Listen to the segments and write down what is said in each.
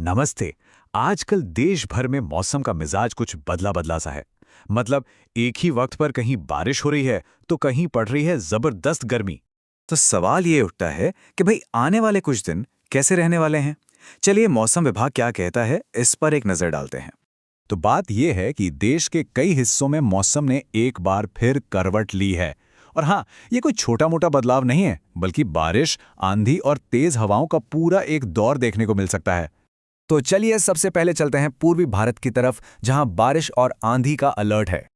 नमस्ते। आजकल देश भर में मौसम का मिजाज कुछ बदला बदला सा है। मतलब एक ही वक्त पर कहीं बारिश हो रही है तो कहीं पड़ रही है जबरदस्त गर्मी। तो सवाल ये उठता है कि भाई आने वाले कुछ दिन कैसे रहने वाले हैं। चलिए मौसम विभाग क्या कहता है इस पर एक नजर डालते हैं। तो बात यह है कि देश के कई हिस्सों में मौसम ने एक बार फिर करवट ली है। और हाँ, ये कोई छोटा मोटा बदलाव नहीं है, बल्कि बारिश, आंधी और तेज हवाओं का पूरा एक दौर देखने को मिल सकता है। तो चलिए सबसे पहले चलते हैं पूर्वी भारत की तरफ, जहां बारिश और आंधी का अलर्ट है।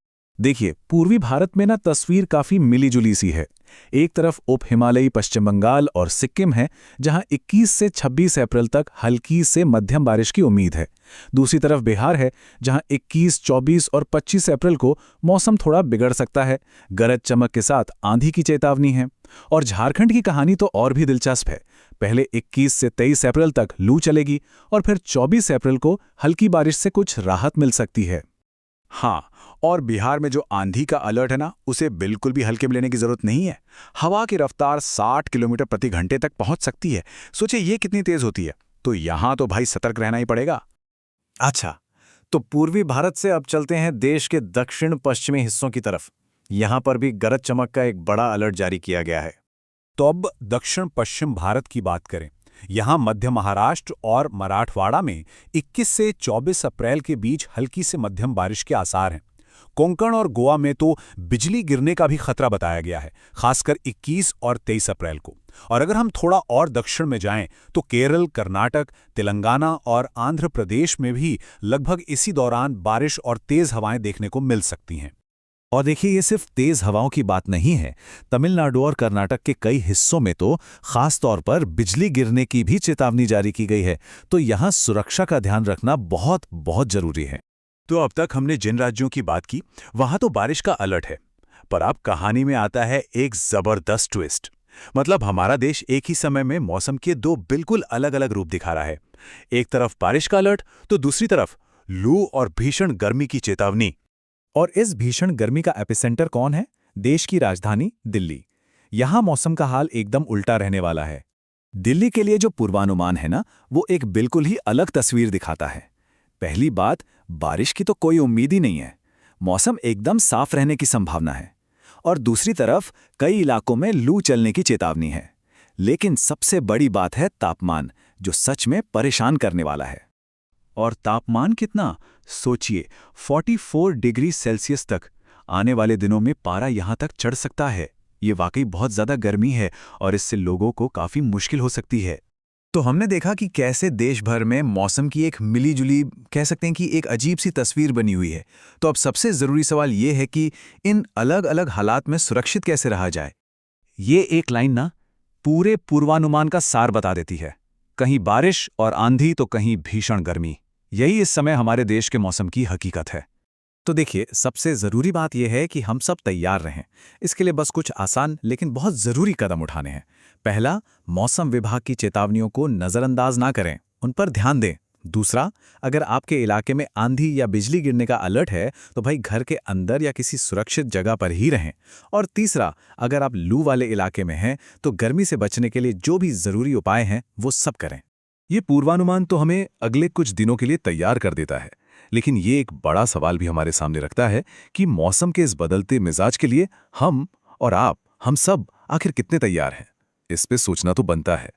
देखिए, पूर्वी भारत में ना तस्वीर काफी मिलीजुली सी है। एक तरफ उप हिमालयी पश्चिम बंगाल और सिक्किम है, जहां 21 से 26 अप्रैल तक हल्की से मध्यम बारिश की उम्मीद है। दूसरी तरफ बिहार है, जहां 21, 24 और 25 अप्रैल को मौसम थोड़ा बिगड़ सकता है। गरज चमक के साथ आंधी की चेतावनी है। और झारखंड की कहानी तो और भी दिलचस्प है। पहले 21 से 23 अप्रैल तक लू चलेगी और फिर 24 अप्रैल को हल्की बारिश से कुछ राहत मिल सकती है। हाँ, और बिहार में जो आंधी का अलर्ट है ना, उसे बिल्कुल भी हल्के में लेने की जरूरत नहीं है। हवा की रफ्तार 60 किलोमीटर प्रति घंटे तक पहुंच सकती है। सोचिए ये कितनी तेज होती है। तो यहां तो भाई सतर्क रहना ही पड़ेगा। अच्छा, तो पूर्वी भारत से अब चलते हैं देश के दक्षिण पश्चिमी हिस्सों की तरफ। यहां पर भी गरज चमक का एक बड़ा अलर्ट जारी किया गया है। तो अब दक्षिण पश्चिम भारत की बात करें। यहाँ मध्य महाराष्ट्र और मराठवाड़ा में 21 से 24 अप्रैल के बीच हल्की से मध्यम बारिश के आसार हैं। कोंकण और गोवा में तो बिजली गिरने का भी खतरा बताया गया है, खासकर 21 और 23 अप्रैल को। और अगर हम थोड़ा और दक्षिण में जाएं तो केरल, कर्नाटक, तेलंगाना और आंध्र प्रदेश में भी लगभग इसी दौरान बारिश और तेज हवाएं देखने को मिल सकती हैं। और देखिए, ये सिर्फ तेज हवाओं की बात नहीं है। तमिलनाडु और कर्नाटक के कई हिस्सों में तो खास तौर पर बिजली गिरने की भी चेतावनी जारी की गई है। तो यहाँ सुरक्षा का ध्यान रखना बहुत बहुत जरूरी है। तो अब तक हमने जिन राज्यों की बात की, वहां तो बारिश का अलर्ट है। पर अब कहानी में आता है एक जबरदस्त ट्विस्ट। मतलब हमारा देश एक ही समय में मौसम के दो बिल्कुल अलग अलग रूप दिखा रहा है। एक तरफ बारिश का अलर्ट, तो दूसरी तरफ लू और भीषण गर्मी की चेतावनी। और इस भीषण गर्मी का एपिसेंटर कौन है? देश की राजधानी दिल्ली। यहां मौसम का हाल एकदम उल्टा रहने वाला है। दिल्ली के लिए जो पूर्वानुमान है ना, वो एक बिल्कुल ही अलग तस्वीर दिखाता है। पहली बात, बारिश की तो कोई उम्मीद ही नहीं है। मौसम एकदम साफ रहने की संभावना है। और दूसरी तरफ कई इलाकों में लू चलने की चेतावनी है। लेकिन सबसे बड़ी बात है तापमान, जो सच में परेशान करने वाला है। और तापमान कितना? सोचिए, 44 डिग्री सेल्सियस तक। आने वाले दिनों में पारा यहां तक चढ़ सकता है। ये वाकई बहुत ज्यादा गर्मी है और इससे लोगों को काफी मुश्किल हो सकती है। तो हमने देखा कि कैसे देश भर में मौसम की एक मिलीजुली, कह सकते हैं कि एक अजीब सी तस्वीर बनी हुई है। तो अब सबसे ज़रूरी सवाल ये है कि इन अलग अलग हालात में सुरक्षित कैसे रहा जाए। ये एक लाइन ना पूरे पूर्वानुमान का सार बता देती है। कहीं बारिश और आंधी तो कहीं भीषण गर्मी। यही इस समय हमारे देश के मौसम की हकीकत है। तो देखिए, सबसे ज़रूरी बात यह है कि हम सब तैयार रहें। इसके लिए बस कुछ आसान लेकिन बहुत ज़रूरी कदम उठाने हैं। पहला, मौसम विभाग की चेतावनियों को नज़रअंदाज ना करें, उन पर ध्यान दें। दूसरा, अगर आपके इलाके में आंधी या बिजली गिरने का अलर्ट है तो भाई घर के अंदर या किसी सुरक्षित जगह पर ही रहें। और तीसरा, अगर आप लू वाले इलाके में हैं तो गर्मी से बचने के लिए जो भी ज़रूरी उपाय हैं वो सब करें। ये पूर्वानुमान तो हमें अगले कुछ दिनों के लिए तैयार कर देता है, लेकिन ये एक बड़ा सवाल भी हमारे सामने रखता है कि मौसम के इस बदलते मिजाज के लिए हम और आप, हम सब आखिर कितने तैयार हैं। इस पे सोचना तो बनता है।